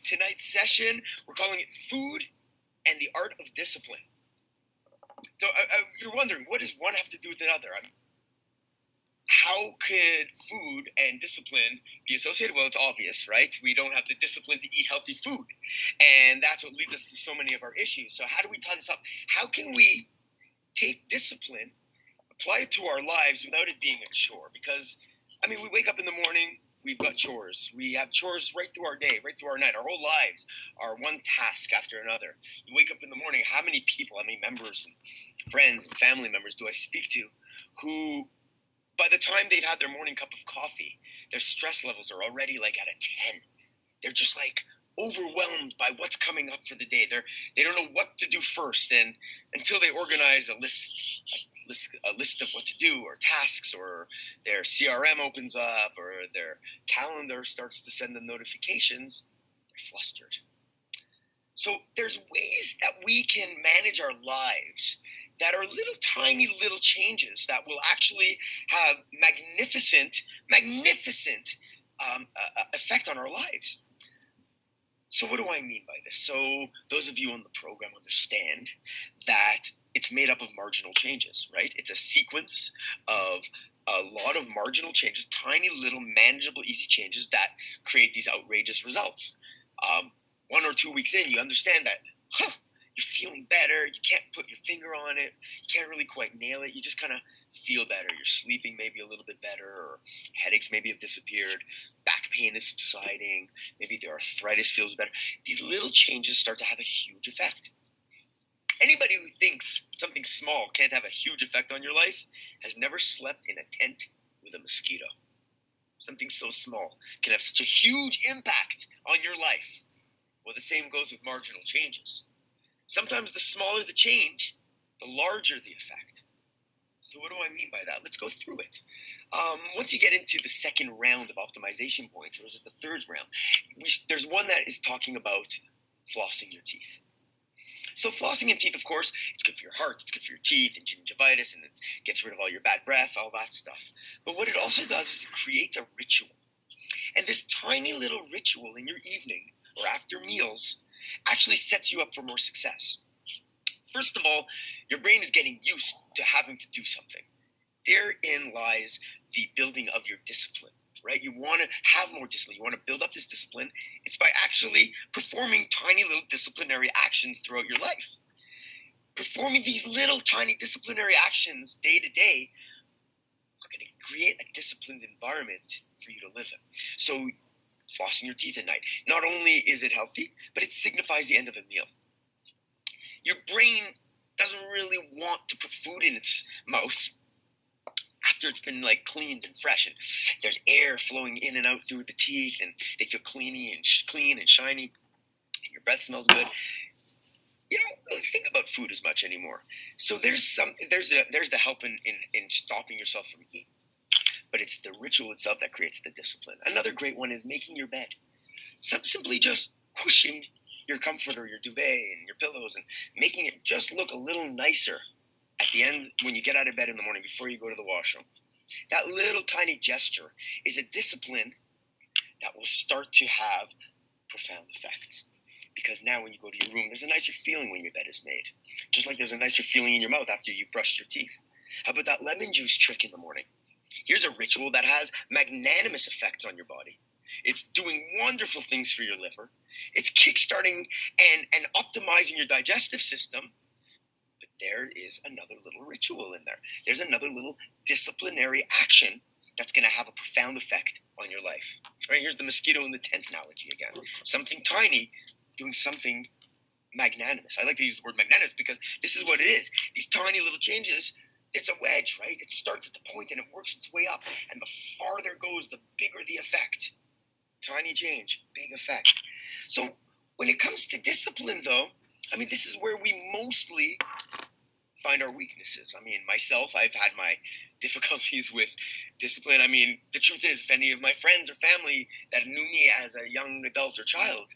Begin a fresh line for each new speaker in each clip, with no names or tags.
tonight's session, we're calling it Food and the Art of Discipline. So you're wondering, what does one have to do with another? How could food and discipline be associated? Well, it's obvious, right? We don't have the discipline to eat healthy food. And that's what leads us to so many of our issues. So how do we tie this up? How can we take discipline, apply it to our lives without it being a chore? Because, we wake up in the morning, we've got chores. We have chores right through our day, right through our night. Our whole lives are one task after another. You wake up in the morning, how many people, how many members and friends and family members do I speak to who, by the time they've had their morning cup of coffee, their stress levels are already like at a 10. They're just like overwhelmed by what's coming up for the day. They don't know what to do first, and until they organize a list of what to do, or tasks, or their CRM opens up, or their calendar starts to send them notifications, they're flustered. So there's ways that we can manage our lives that are tiny little changes that will actually have magnificent effect on our lives. So what do I mean by this? So those of you on the program understand that it's made up of marginal changes, right? It's a sequence of a lot of marginal changes, tiny little manageable, easy changes that create these outrageous results. 1 or 2 weeks in, you understand that, you're feeling better. You can't put your finger on it. You can't really quite nail it. You just kind of feel better. You're sleeping maybe a little bit better, or headaches maybe have disappeared. Back pain is subsiding. Maybe the arthritis feels better. These little changes start to have a huge effect. Anybody who thinks something small can't have a huge effect on your life has never slept in a tent with a mosquito. Something so small can have such a huge impact on your life. Well, the same goes with marginal changes. Sometimes the smaller the change, the larger the effect. So what do I mean by that? Let's go through it. Once you get into the second round of optimization points, or is it the third round, there's one that is talking about flossing your teeth. So flossing your teeth, of course, it's good for your heart, it's good for your teeth, and gingivitis, and it gets rid of all your bad breath, all that stuff. But what it also does is it creates a ritual. And this tiny little ritual in your evening or after meals actually sets you up for more success. First of all, your brain is getting used to having to do something. Therein lies the building of your discipline, right? You want to have more discipline. You want to build up this discipline. It's by actually performing tiny little disciplinary actions throughout your life. Performing these little tiny disciplinary actions day to day are going to create a disciplined environment for you to live in. So flossing your teeth at night, not only is it healthy, but it signifies the end of a meal. Your brain doesn't really want to put food in its mouth after it's been cleaned and fresh, and there's air flowing in and out through the teeth, and they feel clean and shiny, and your breath smells good. You don't really think about food as much anymore. So there's the help in stopping yourself from eating. But it's the ritual itself that creates the discipline. Another great one is making your bed. Simply just pushing your comforter, your duvet, and your pillows, and making it just look a little nicer at the end when you get out of bed in the morning before you go to the washroom. That little tiny gesture is a discipline that will start to have profound effects. Because now when you go to your room, there's a nicer feeling when your bed is made. Just like there's a nicer feeling in your mouth after you brushed your teeth. How about that lemon juice trick in the morning? Here's a ritual that has magnanimous effects on your body. It's doing wonderful things for your liver. It's kickstarting and optimizing your digestive system. But there is another little ritual in there. There's another little disciplinary action that's going to have a profound effect on your life. All right, here's the mosquito in the tent analogy again. Something tiny doing something magnanimous. I like to use the word magnanimous because this is what it is. These tiny little changes, it's a wedge, right? It starts at the point and it works its way up. And the farther it goes, the bigger the effect. Tiny change, big effect. So when it comes to discipline, though, this is where we mostly find our weaknesses. Myself, I've had my difficulties with discipline. The truth is, if any of my friends or family that knew me as a young adult or child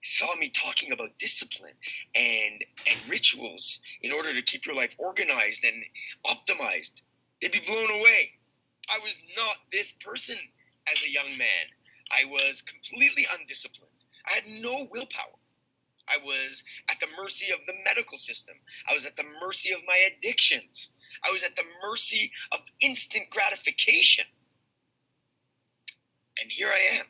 saw me talking about discipline and rituals in order to keep your life organized and optimized, they'd be blown away. I was not this person as a young man. I was completely undisciplined. I had no willpower. I was at the mercy of the medical system. I was at the mercy of my addictions. I was at the mercy of instant gratification. And here I am,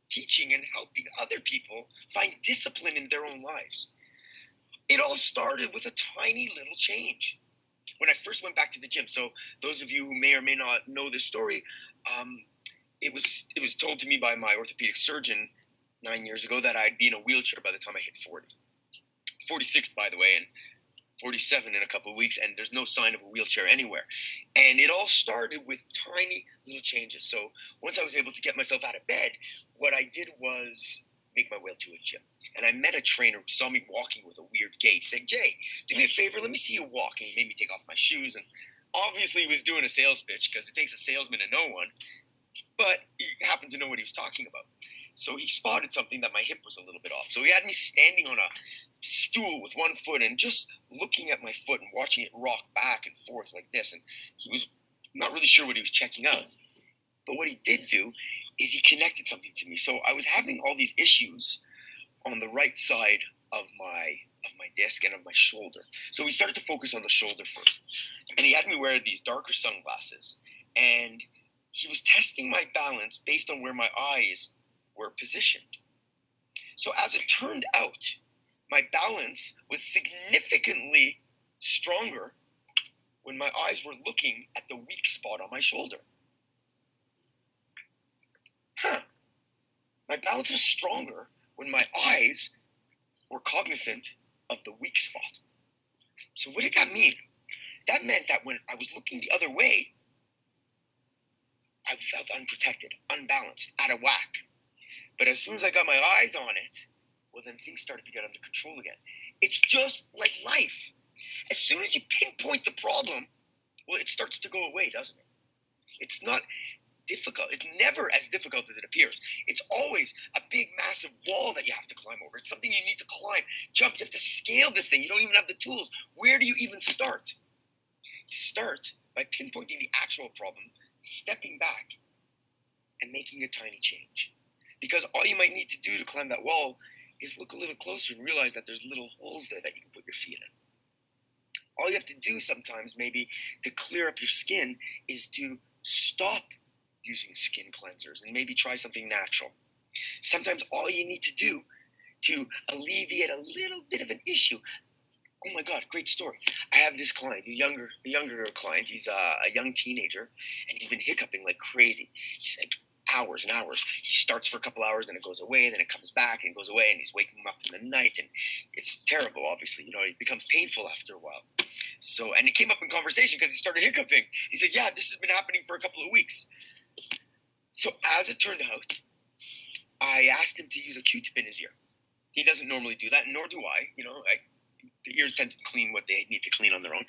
teaching and helping other people find discipline in their own lives. It all started with a tiny little change. When I first went back to the gym, so those of you who may or may not know this story, it was told to me by my orthopedic surgeon 9 years ago that I'd be in a wheelchair by the time I hit 40. 46, by the way, and 47 in a couple of weeks, and there's no sign of a wheelchair anywhere. And it all started with tiny little changes. So once I was able to get myself out of bed, what I did was make my way to a gym. And I met a trainer who saw me walking with a weird gait. He said, "Jay, do me a favor, let me see you walk." And he made me take off my shoes. And obviously he was doing a sales pitch, because it takes a salesman to know one. But he happened to know what he was talking about. So he spotted something, that my hip was a little bit off. So he had me standing on a stool with one foot and just looking at my foot and watching it rock back and forth like this. And he was not really sure what he was checking out. But what he did do is he connected something to me. So I was having all these issues on the right side of my disc and of my shoulder. So we started to focus on the shoulder first. And he had me wear these darker sunglasses. And he was testing my balance based on where my eyes were positioned. So as it turned out, my balance was significantly stronger when my eyes were looking at the weak spot on my shoulder. My balance was stronger when my eyes were cognizant of the weak spot. So what did that mean? That meant that when I was looking the other way, I felt unprotected, unbalanced, out of whack. But as soon as I got my eyes on it, well, then things started to get under control again. It's just like life. As soon as you pinpoint the problem, well, it starts to go away, doesn't it? It's not difficult. It's never as difficult as it appears. It's always a big, massive wall that you have to climb over. It's something you need to climb, jump. You have to scale this thing. You don't even have the tools. Where do you even start? You start by pinpointing the actual problem, stepping back, and making a tiny change. Because all you might need to do to climb that wall is look a little closer and realize that there's little holes there that you can put your feet in. All you have to do sometimes, maybe, to clear up your skin is to stop using skin cleansers and maybe try something natural. Sometimes all you need to do to alleviate a little bit of an issue. Oh my God, great story. I have this client, a younger client. He's a young teenager, and he's been hiccuping like crazy. He's like hours and hours. He starts for a couple hours, then it goes away, then it comes back and goes away, and he's waking him up in the night, and it's terrible, obviously. It becomes painful after a while. So, and it came up in conversation because he started hiccuping. He said, "Yeah, this has been happening for a couple of weeks." So as it turned out, I asked him to use a Q-tip in his ear. He doesn't normally do that, nor do I. The ears tend to clean what they need to clean on their own.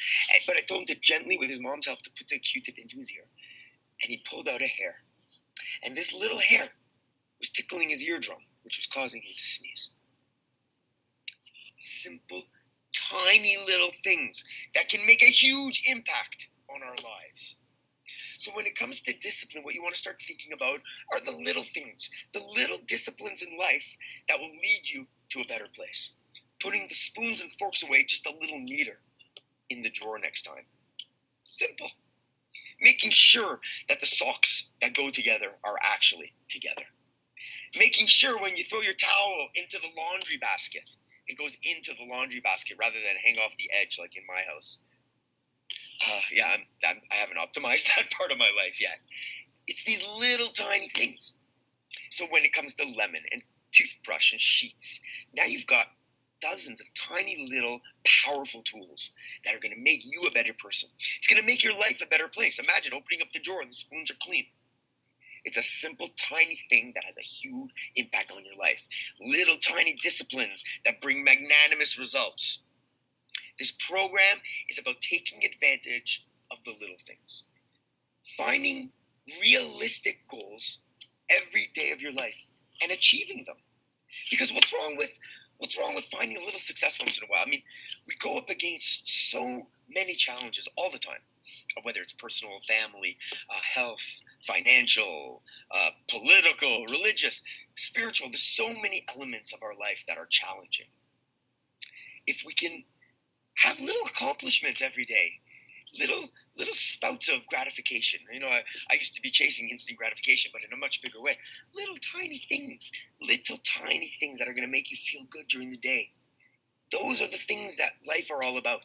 But I told him to gently, with his mom's help, to put the Q-tip into his ear. And he pulled out a hair. And this little hair was tickling his eardrum, which was causing him to sneeze. Simple, tiny little things that can make a huge impact on our lives. So when it comes to discipline, what you want to start thinking about are the little things, the little disciplines in life that will lead you to a better place. Putting the spoons and forks away just a little neater in the drawer next time. Simple. Making sure that the socks that go together are actually together. Making sure when you throw your towel into the laundry basket, it goes into the laundry basket rather than hang off the edge like in my house. I haven't optimized that part of my life yet. It's these little tiny things. So when it comes to lemon and toothbrush and sheets, now you've got dozens of tiny little powerful tools that are going to make you a better person. It's going to make your life a better place. Imagine opening up the drawer and the spoons are clean. It's a simple, tiny thing that has a huge impact on your life. Little tiny disciplines that bring magnanimous results. This program is about taking advantage of the little things. Finding realistic goals every day of your life and achieving them. Because what's wrong with finding a little success once in a while? I mean, we go up against so many challenges all the time. whether it's personal, family, health, financial, political, religious, spiritual. There's so many elements of our life that are challenging. If we can have little accomplishments every day, little spouts of gratification. I used to be chasing instant gratification, but in a much bigger way. Little tiny things that are going to make you feel good during the day. Those are the things that life are all about.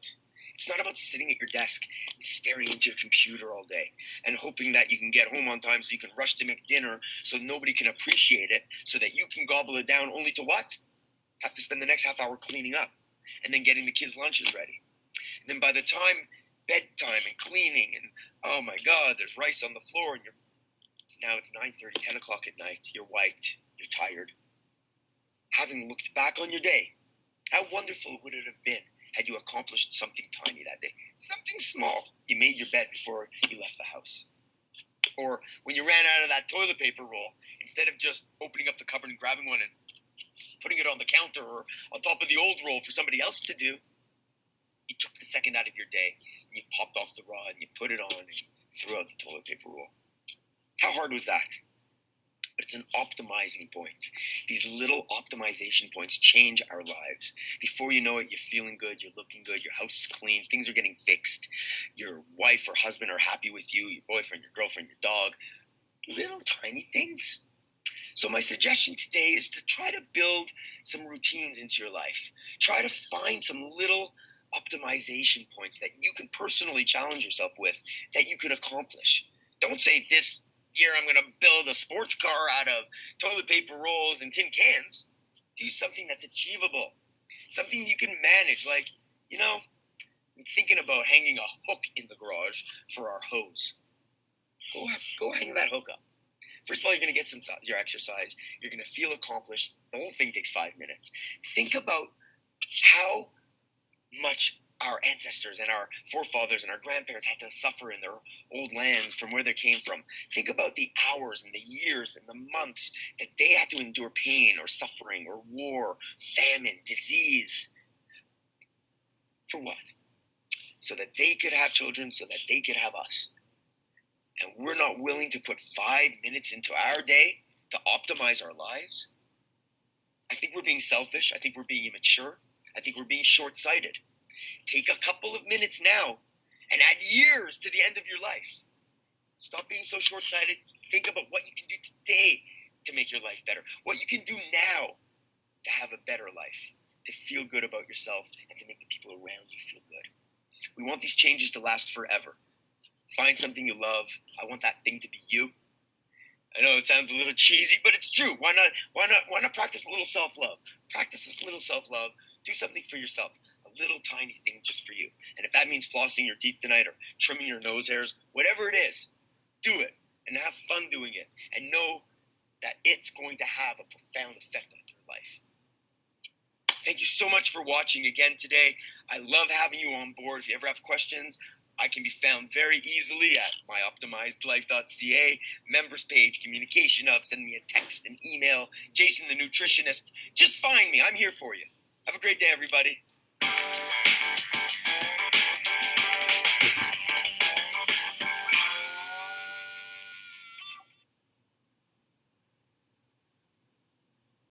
It's not about sitting at your desk and staring into your computer all day and hoping that you can get home on time so you can rush to make dinner so nobody can appreciate it, so that you can gobble it down, only to what? Have to spend the next half hour cleaning up and then getting the kids' lunches ready. And then by the time bedtime and cleaning and, oh my God, there's rice on the floor and now it's 9:30, 10 o'clock at night. You're wiped. You're tired. Having looked back on your day, how wonderful would it have been had you accomplished something tiny that day? Something small. You made your bed before you left the house. Or when you ran out of that toilet paper roll, instead of just opening up the cupboard and grabbing one and putting it on the counter or on top of the old roll for somebody else to do, you took the second out of your day and you popped off the rod and you put it on and you threw out the toilet paper roll. How hard was that? But it's an optimizing point. These little optimization points change our lives. Before you know it, you're feeling good, you're looking good, your house is clean, things are getting fixed, your wife or husband are happy with you, your boyfriend, your girlfriend, your dog. Little tiny things. So my suggestion today is to try to build some routines into your life. Try to find some little optimization points that you can personally challenge yourself with, that you can accomplish. Don't say, this year I'm going to build a sports car out of toilet paper rolls and tin cans. Do something that's achievable, something you can manage. Like, I'm thinking about hanging a hook in the garage for our hose. Go hang that hook up. First of all, you're going to get your exercise. You're going to feel accomplished. The whole thing takes 5 minutes. Think about how much our ancestors and our forefathers and our grandparents had to suffer in their old lands from where they came from. Think about the hours and the years and the months that they had to endure pain or suffering or war, famine, disease. For what? So that they could have children, so that they could have us. And we're not willing to put 5 minutes into our day to optimize our lives. I think we're being selfish. I think we're being immature. I think we're being short-sighted. Take a couple of minutes now and add years to the end of your life. Stop being so short-sighted. Think about what you can do today to make your life better. What you can do now to have a better life, to feel good about yourself, and to make the people around you feel good. We want these changes to last forever. Find something you love. I want that thing to be you. I know it sounds a little cheesy, but it's true. Why not practice a little self-love? Practice a little self-love. Do something for yourself. A little tiny thing just for you. And if that means flossing your teeth tonight or trimming your nose hairs, whatever it is, do it and have fun doing it. And know that it's going to have a profound effect on your life. Thank you so much for watching again today. I love having you on board. If you ever have questions, I can be found very easily at myoptimizedlife.ca, members page, communication hub, send me a text, an email, Jason the Nutritionist. Just find me. I'm here for you. Have a great day, everybody.